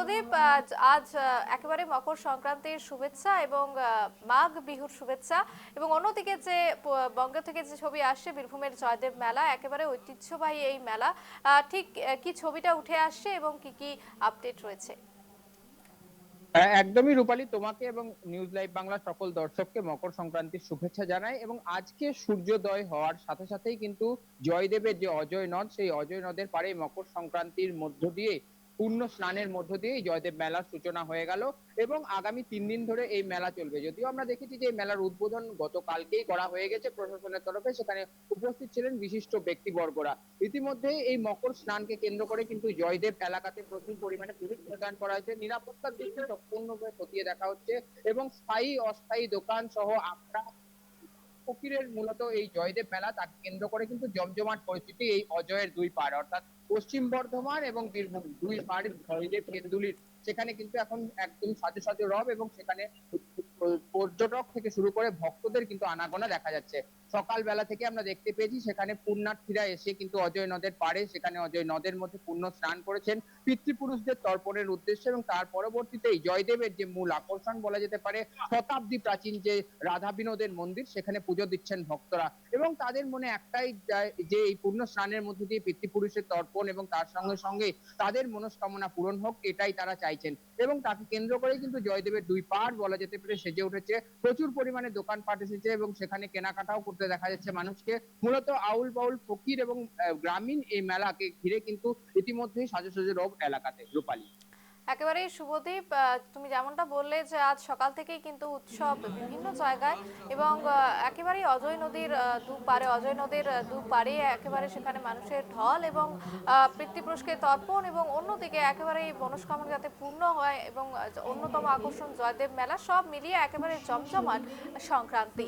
শুভদীপ, আজ একেবারে মকর সংক্রান্তির শুভেচ্ছা এবং মাঘ বিহুর শুভেচ্ছা। এবং অন্যদিকে যে বঙ্গ থেকে যে ছবি আসছে বীরভূমের জয়দেব মেলা, একেবারে ঐতিহ্যবাহী এই মেলা, ঠিক কি ছবিটা উঠে আসছে এবং কি কি আপডেট রয়েছে? একদমই রূপালী, তোমাকে এবং নিউজ লাইভ বাংলা সকল দর্শককে মকর সংক্রান্তির শুভেচ্ছা জানাই। এবং আজকে সূর্যোদয় হওয়ার সাথে সাথেই কিন্তু জয়দেবের যে অজয় নদ, সেই অজয় নদের পাড়ে মকর সংক্রান্তির মধ্য দিয়ে পূর্ণ স্নানের মধ্য দিয়ে জয়দেব মেলার সূচনা হয়ে গেল। এবং আগামী 3 দিন ধরে এই মেলা চলবে। যদিও আমরা দেখেছি যে এই মেলার উদ্বোধন গতকালকেই করা হয়ে গেছে প্রশাসনের তরফে, সেখানে উপস্থিত ছিলেন বিশিষ্ট ব্যক্তিবর্গরা। ইতিমধ্যে এই মকর স্নানকে কেন্দ্র করে কিন্তু জয়দেব এলাকাতে প্রচুর পরিমাণে পুলিশ মোতায়েন করা হয়েছে, নিরাপত্তার দিকটি সম্পূর্ণভাবে খতিয়ে দেখা হচ্ছে। এবং স্থায়ী অস্থায়ী দোকান সহ আমরা ফকিরের মূলত এই জয়দেব মেলা তাকে কেন্দ্র করে কিন্তু জমজমাট পরিস্থিতি এই অজয়ের দুই পাড়, অর্থাৎ পশ্চিম বর্ধমান এবং বীরভূম দুই পাড় জয়দেব কেন্দুলির। সেখানে কিন্তু এখন একদম সাজো সাজো রব, এবং সেখানে পর্যটক থেকে শুরু করে ভক্তদের কিন্তু আনাগোনা দেখা যাচ্ছে। সকালবেলা থেকে আমরা দেখতে পেয়েছি সেখানে পুণ্যার্থীরা এসে কিন্তু অজয় নদের পাড়ে, সেখানে অজয় নদের মধ্যে পুণ্য স্নান করেছেন পিতৃপুরুষদের তর্পণের উদ্দেশ্যে। এবং তার পরবর্তীতেই জয়দেবের যে মূল আকর্ষণ বলা যেতে পারে, শতাব্দী প্রাচীন যে রাধা বিনোদের মন্দির, সেখানে পুজো দিচ্ছেন ভক্তরা। এবং তাদের মনে একটাই যে এই পুণ্য স্নানের মধ্যে দিয়ে পিতৃপুরুষের তর্পণ এবং তার সঙ্গে সঙ্গে তাদের মনস্কামনা পূরণ হোক, এটাই তারা চাইছেন। এবং তাকে কেন্দ্র করে কিন্তু জয়দেবের দুই পাড় বলা যেতে পারে সেজে উঠেছে। প্রচুর পরিমাণে দোকানপাট এসেছে এবং সেখানে কেনাকাটাও করতে দেখা যাচ্ছে মানুষকে। মূলত আউল বাউল ফকির এবং গ্রামীণ এই মেলাকে ঘিরে কিন্তু ইতিমধ্যেই সাজো সাজো রব এলাকাতে। রূপালী। একেবারেই শুভদীপ, তুমি যেমনটা বললে যে আজ সকাল থেকেই কিন্তু উৎসব বিভিন্ন জায়গায়, এবং একেবারেই অজয় নদীর দুপারে, অজয় নদীর দুপারে একেবারে সেখানে মানুষের ঢল, এবং পিতৃপুরুষকে তর্পণ, এবং অন্যদিকে একেবারেই মনস্কামনা যাতে পূর্ণ হয়, এবং অন্যতম আকর্ষণ জয়দেব মেলা, সব মিলিয়ে একেবারে জমজমাট সংক্রান্তি।